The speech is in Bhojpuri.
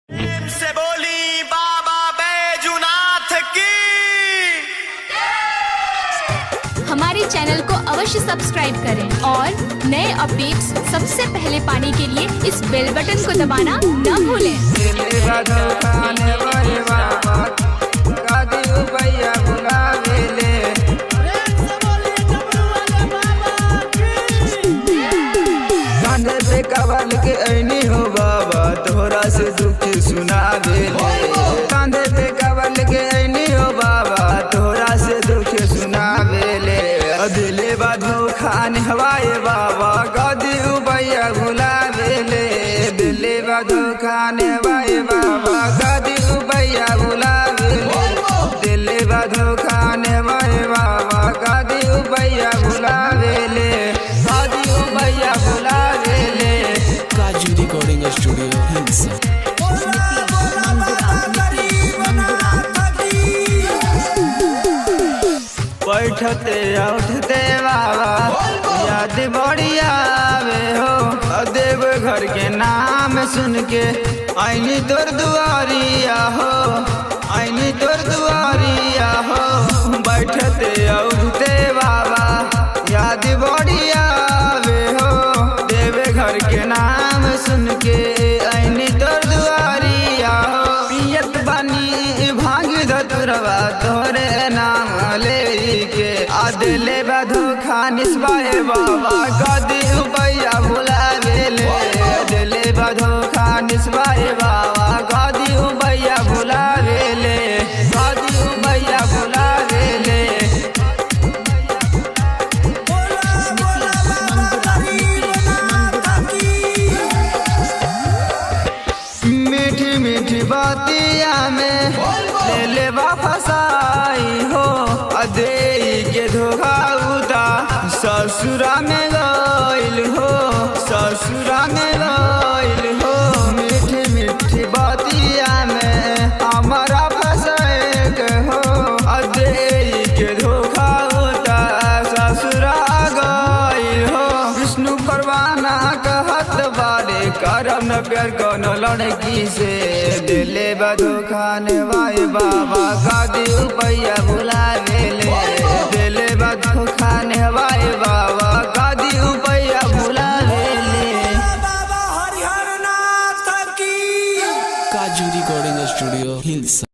से बोली बाबा बैजूनाथ की। हमारे चैनल को अवश्य सब्सक्राइब करें और नए अपडेट्स सबसे पहले पाने के लिए इस बेल बटन को दबाना न भूलें। कवल के ऐनी हो बाबा तोहरा से दुख सुना दे, कांधे पे कवल के ऐनी हो बाबा तोहरा से दुख सुना दे। दिले बाधो खान हवाए बाबा गदी उबैया भुला देले, दिले बाधो खान हवाए बाबा गदी उबैया भुला देले, दिले बाधो खान हवाए बाबा गदी उबैया भुला देले, गदी उबैया भुला देले। काजू रिकॉर्डिंग स्टूडियो हिंसा। बैठते उठते बाबा याद बढ़िया आवे हो, देव घर के नाम सुन के आईनी तोर दुआरिया हो, आईनी तोर दुआरिया हो। बैठते उठते बाबा याद बढ़िया आवे हो, देव घर के नाम सुन के आईनी तोर दुआरिया हो। पियत बानी भांग धतुरवा तोरे नाम ले के आदले बधो खानिस बाए बाबा गदी उबैया भुला देले, दिले बधो खानिस बाए बाबा गदी उबैया भुला देले, गदी उबैया भुला देले। मीठी मीठी बातिया में ले ले फसाई हो, अदे के धोखा उदा ससुरा में गइल हो, ससुरा में गइल हो। मीठी मीठी बातिया में हमारा फसाए के हो, अदे के धोखा उदा ससुरा गइल हो। विष्णु परवाना कहत बारे करम न प्यार कोनो लड़की से, दिले बधो खाने वाए बाबा गदी उबैया